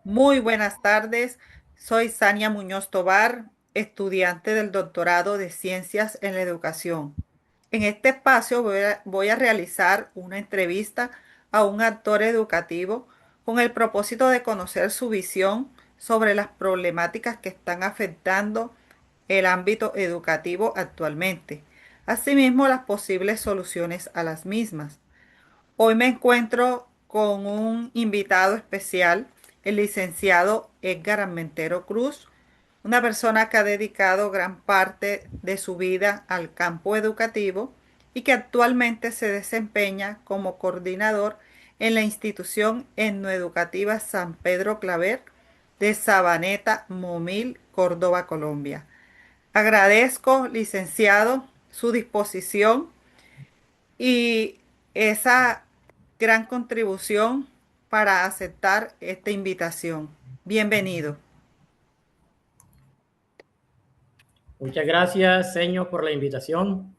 Muy buenas tardes. Soy Sania Muñoz Tobar, estudiante del doctorado de Ciencias en la Educación. En este espacio voy a realizar una entrevista a un actor educativo con el propósito de conocer su visión sobre las problemáticas que están afectando el ámbito educativo actualmente, asimismo las posibles soluciones a las mismas. Hoy me encuentro con un invitado especial, el licenciado Edgar Armentero Cruz, una persona que ha dedicado gran parte de su vida al campo educativo y que actualmente se desempeña como coordinador en la institución etnoeducativa San Pedro Claver de Sabaneta, Momil, Córdoba, Colombia. Agradezco, licenciado, su disposición y esa gran contribución para aceptar esta invitación. Bienvenido. Muchas gracias, señor, por la invitación.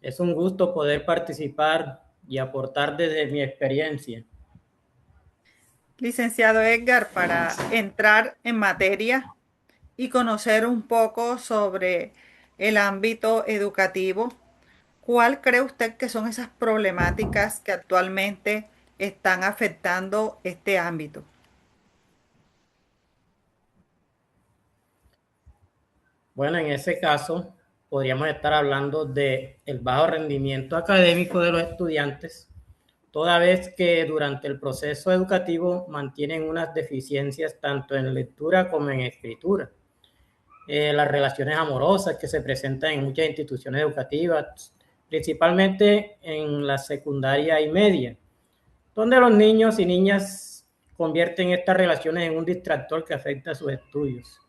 Es un gusto poder participar y aportar desde mi experiencia. Licenciado Edgar, para entrar en materia y conocer un poco sobre el ámbito educativo, ¿cuál cree usted que son esas problemáticas que actualmente están afectando este ámbito? Bueno, en ese caso, podríamos estar hablando de el bajo rendimiento académico de los estudiantes, toda vez que durante el proceso educativo mantienen unas deficiencias tanto en lectura como en escritura. Las relaciones amorosas que se presentan en muchas instituciones educativas, principalmente en la secundaria y media, donde los niños y niñas convierten estas relaciones en un distractor que afecta a sus estudios.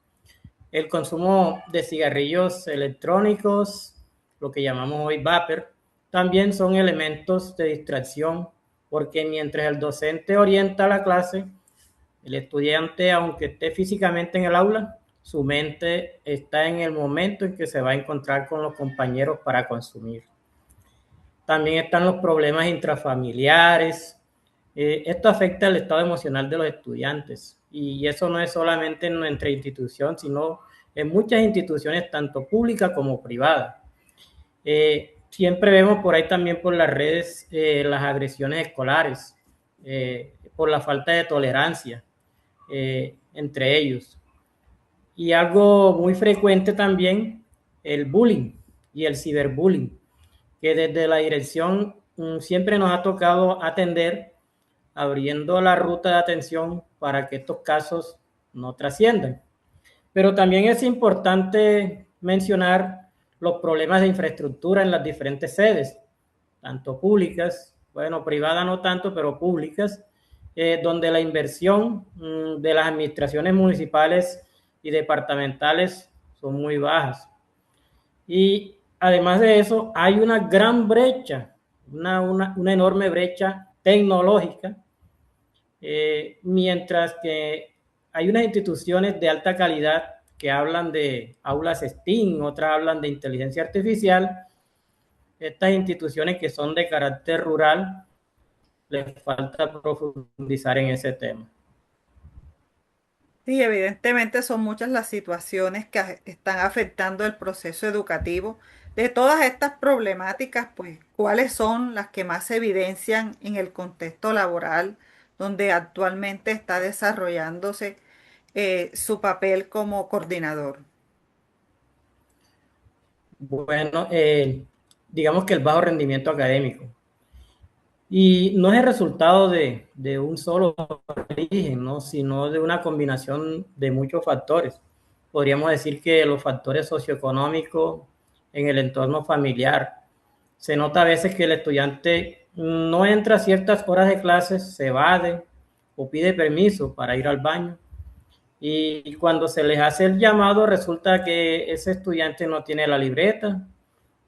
El consumo de cigarrillos electrónicos, lo que llamamos hoy vapor, también son elementos de distracción, porque mientras el docente orienta la clase, el estudiante, aunque esté físicamente en el aula, su mente está en el momento en que se va a encontrar con los compañeros para consumir. También están los problemas intrafamiliares. Esto afecta el estado emocional de los estudiantes y eso no es solamente en nuestra institución, sino en muchas instituciones, tanto públicas como privadas. Siempre vemos por ahí también por las redes las agresiones escolares, por la falta de tolerancia entre ellos. Y algo muy frecuente también, el bullying y el ciberbullying, que desde la dirección siempre nos ha tocado atender, abriendo la ruta de atención para que estos casos no trasciendan. Pero también es importante mencionar los problemas de infraestructura en las diferentes sedes, tanto públicas, bueno, privadas no tanto, pero públicas, donde la inversión de las administraciones municipales y departamentales son muy bajas. Y además de eso, hay una gran brecha, una enorme brecha tecnológica, mientras que hay unas instituciones de alta calidad que hablan de aulas STEAM, otras hablan de inteligencia artificial. Estas instituciones que son de carácter rural, les falta profundizar en ese tema. Sí, evidentemente son muchas las situaciones que están afectando el proceso educativo. De todas estas problemáticas, pues, ¿cuáles son las que más se evidencian en el contexto laboral donde actualmente está desarrollándose su papel como coordinador? Bueno, digamos que el bajo rendimiento académico. Y no es el resultado de un solo origen, ¿no? Sino de una combinación de muchos factores. Podríamos decir que los factores socioeconómicos en el entorno familiar. Se nota a veces que el estudiante no entra a ciertas horas de clases, se evade o pide permiso para ir al baño. Y cuando se les hace el llamado, resulta que ese estudiante no tiene la libreta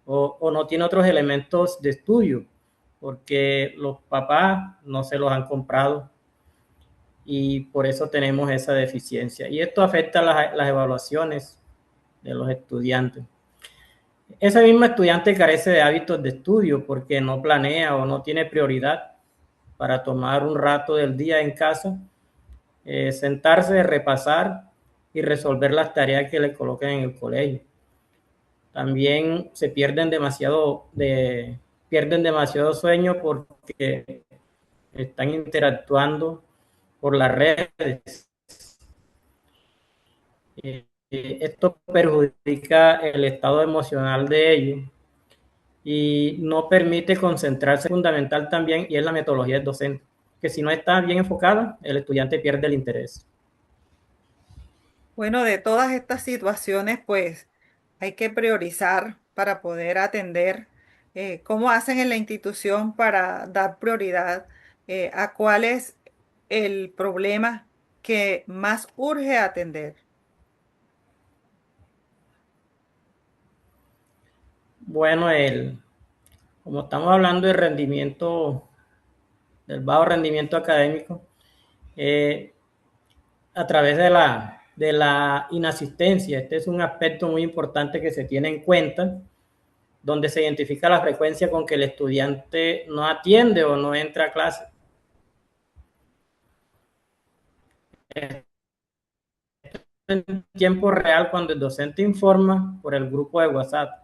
o no tiene otros elementos de estudio, porque los papás no se los han comprado y por eso tenemos esa deficiencia. Y esto afecta las evaluaciones de los estudiantes. Ese mismo estudiante carece de hábitos de estudio porque no planea o no tiene prioridad para tomar un rato del día en casa sentarse, repasar y resolver las tareas que le coloquen en el colegio. También se pierden demasiado sueño porque están interactuando por las redes. Esto perjudica el estado emocional de ellos y no permite concentrarse. Fundamental también, y es la metodología del docente, que si no está bien enfocada, el estudiante pierde el interés. Bueno, de todas estas situaciones, pues hay que priorizar para poder atender. ¿Cómo hacen en la institución para dar prioridad a cuál es el problema que más urge atender? Bueno, como estamos hablando de rendimiento, del bajo rendimiento académico, eh, a través de la inasistencia, este es un aspecto muy importante que se tiene en cuenta, donde se identifica la frecuencia con que el estudiante no atiende o no entra a clase. En tiempo real cuando el docente informa por el grupo de WhatsApp,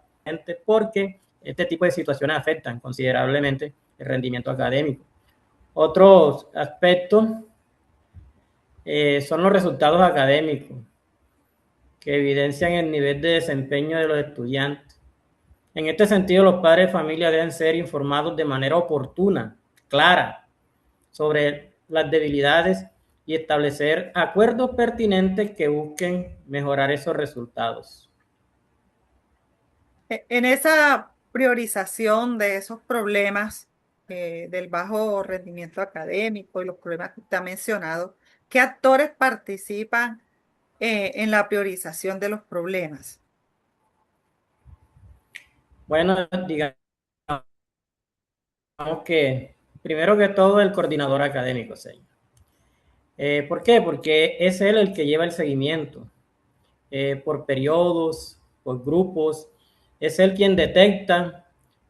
porque este tipo de situaciones afectan considerablemente el rendimiento académico. Otros aspectos son los resultados académicos, que evidencian el nivel de desempeño de los estudiantes. En este sentido, los padres de familia deben ser informados de manera oportuna, clara, sobre las debilidades y establecer acuerdos pertinentes que busquen mejorar esos resultados. En esa priorización de esos problemas del bajo rendimiento académico y los problemas que usted ha mencionado, ¿qué actores participan en la priorización de los problemas? Bueno, digamos que primero que todo el coordinador académico, señor. ¿Por qué? Porque es él el que lleva el seguimiento por periodos, por grupos. Es él quien detecta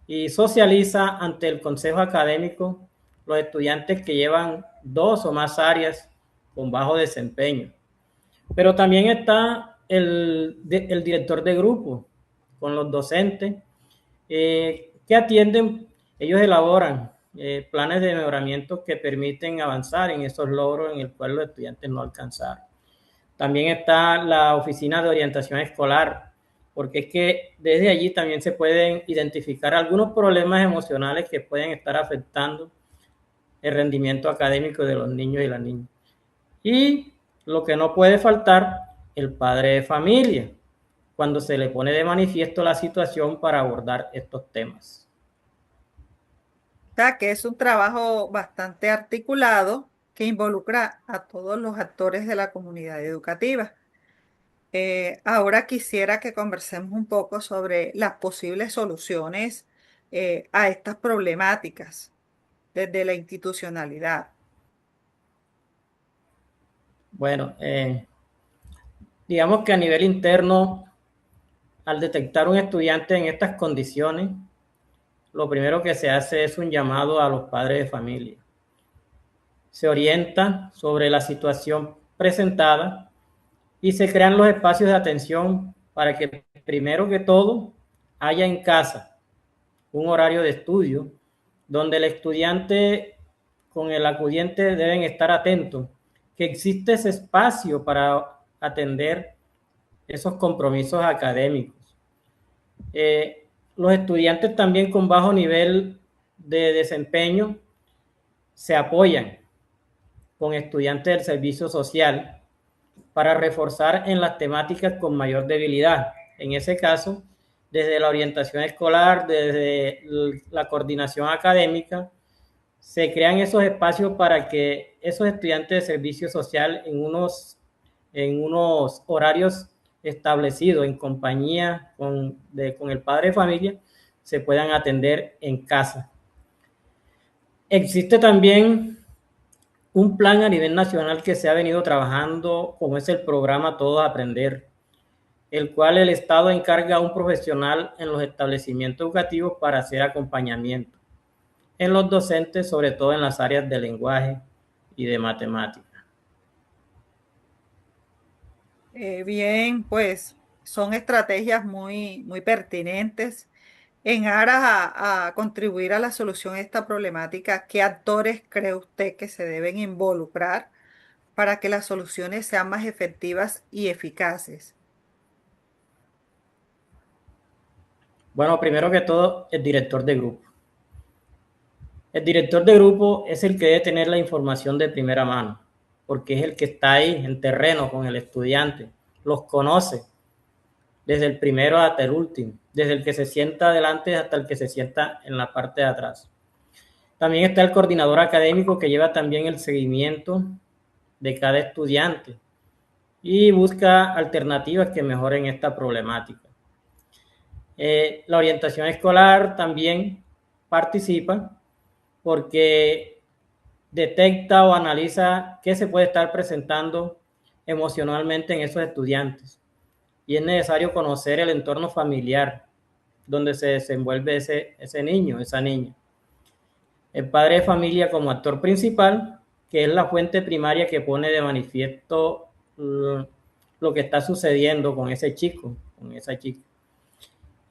y socializa ante el consejo académico los estudiantes que llevan dos o más áreas con bajo desempeño. Pero también está el director de grupo con los docentes que atienden, ellos elaboran planes de mejoramiento que permiten avanzar en esos logros en el cual los estudiantes no alcanzaron. También está la oficina de orientación escolar, porque es que desde allí también se pueden identificar algunos problemas emocionales que pueden estar afectando el rendimiento académico de los niños y las niñas. Y lo que no puede faltar, el padre de familia, cuando se le pone de manifiesto la situación para abordar estos temas. O sea, que es un trabajo bastante articulado que involucra a todos los actores de la comunidad educativa. Ahora quisiera que conversemos un poco sobre las posibles soluciones a estas problemáticas desde la institucionalidad. Bueno, digamos que a nivel interno, al detectar un estudiante en estas condiciones, lo primero que se hace es un llamado a los padres de familia. Se orienta sobre la situación presentada y se crean los espacios de atención para que primero que todo haya en casa un horario de estudio donde el estudiante con el acudiente deben estar atentos, que existe ese espacio para atender esos compromisos académicos. Los estudiantes también con bajo nivel de desempeño se apoyan con estudiantes del servicio social para reforzar en las temáticas con mayor debilidad. En ese caso, desde la orientación escolar, desde la coordinación académica, se crean esos espacios para que esos estudiantes de servicio social en unos horarios establecidos en compañía con el padre de familia se puedan atender en casa. Existe también un plan a nivel nacional que se ha venido trabajando, como es el programa Todos Aprender, el cual el Estado encarga a un profesional en los establecimientos educativos para hacer acompañamiento en los docentes, sobre todo en las áreas de lenguaje y de matemática. Bien, pues son estrategias muy pertinentes en aras a contribuir a la solución de esta problemática. ¿Qué actores cree usted que se deben involucrar para que las soluciones sean más efectivas y eficaces? Bueno, primero que todo, el director de grupo. El director de grupo es el que debe tener la información de primera mano, porque es el que está ahí en terreno con el estudiante, los conoce desde el primero hasta el último, desde el que se sienta adelante hasta el que se sienta en la parte de atrás. También está el coordinador académico que lleva también el seguimiento de cada estudiante y busca alternativas que mejoren esta problemática. La orientación escolar también participa porque detecta o analiza qué se puede estar presentando emocionalmente en esos estudiantes. Y es necesario conocer el entorno familiar donde se desenvuelve ese niño, esa niña. El padre de familia como actor principal, que es la fuente primaria que pone de manifiesto lo que está sucediendo con ese chico, con esa chica.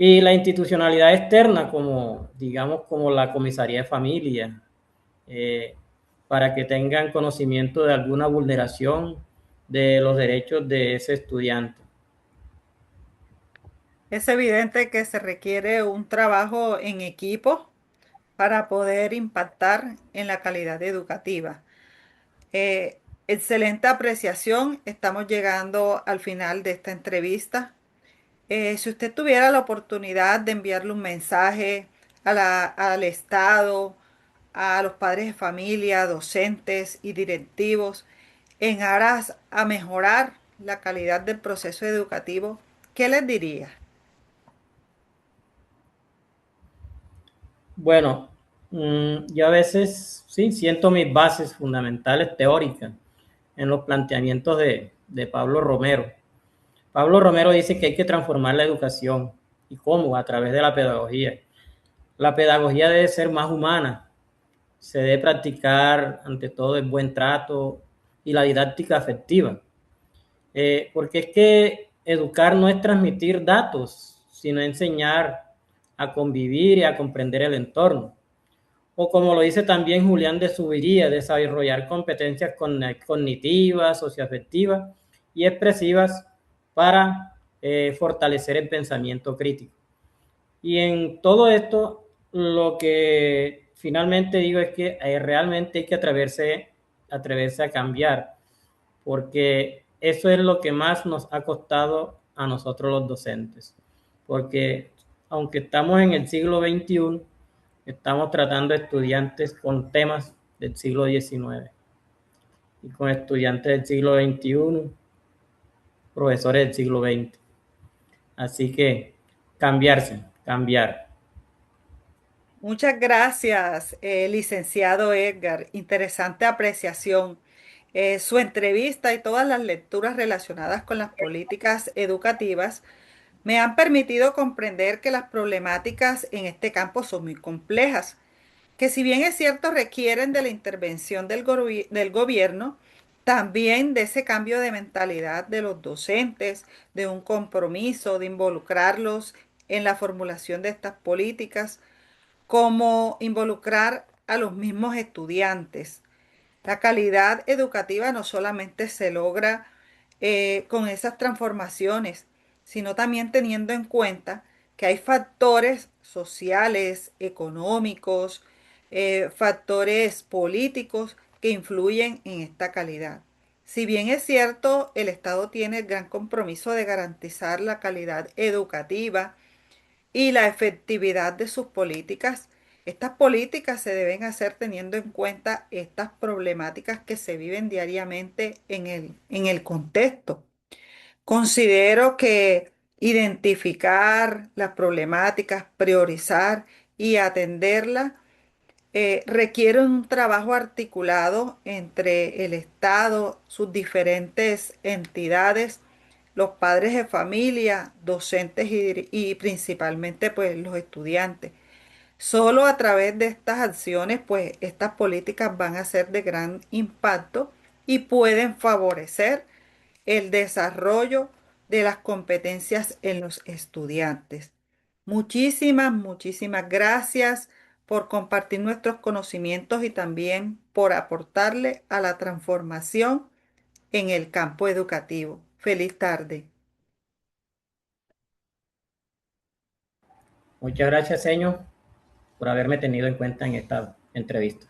Y la institucionalidad externa, como digamos, como la comisaría de familia, eh, para que tengan conocimiento de alguna vulneración de los derechos de ese estudiante. Es evidente que se requiere un trabajo en equipo para poder impactar en la calidad educativa. Excelente apreciación. Estamos llegando al final de esta entrevista. Si usted tuviera la oportunidad de enviarle un mensaje al Estado, a los padres de familia, docentes y directivos, en aras a mejorar la calidad del proceso educativo, ¿qué les diría? Bueno, yo a veces sí siento mis bases fundamentales teóricas en los planteamientos de Pablo Romero. Pablo Romero dice que hay que transformar la educación. ¿Y cómo? A través de la pedagogía. La pedagogía debe ser más humana, se debe practicar ante todo el buen trato y la didáctica afectiva. Porque es que educar no es transmitir datos, sino enseñar a convivir y a comprender el entorno. O como lo dice también Julián de Subiría, desarrollar competencias cognitivas, socioafectivas y expresivas para fortalecer el pensamiento crítico. Y en todo esto, lo que finalmente digo es que realmente hay que atreverse a cambiar, porque eso es lo que más nos ha costado a nosotros los docentes, porque aunque estamos en el siglo XXI, estamos tratando estudiantes con temas del siglo XIX y con estudiantes del siglo XXI, profesores del siglo XX. Así que cambiarse, cambiar. Muchas gracias, licenciado Edgar. Interesante apreciación. Su entrevista y todas las lecturas relacionadas con las políticas educativas me han permitido comprender que las problemáticas en este campo son muy complejas, que si bien es cierto requieren de la intervención del gobierno, también de ese cambio de mentalidad de los docentes, de un compromiso, de involucrarlos en la formulación de estas políticas, como involucrar a los mismos estudiantes. La calidad educativa no solamente se logra con esas transformaciones, sino también teniendo en cuenta que hay factores sociales, económicos, factores políticos que influyen en esta calidad. Si bien es cierto, el Estado tiene el gran compromiso de garantizar la calidad educativa, y la efectividad de sus políticas. Estas políticas se deben hacer teniendo en cuenta estas problemáticas que se viven diariamente en el contexto. Considero que identificar las problemáticas, priorizar y atenderlas requiere un trabajo articulado entre el Estado, sus diferentes entidades, los padres de familia, docentes y principalmente pues los estudiantes. Solo a través de estas acciones pues estas políticas van a ser de gran impacto y pueden favorecer el desarrollo de las competencias en los estudiantes. Muchísimas gracias por compartir nuestros conocimientos y también por aportarle a la transformación en el campo educativo. Feliz tarde. Muchas gracias, señor, por haberme tenido en cuenta en esta entrevista.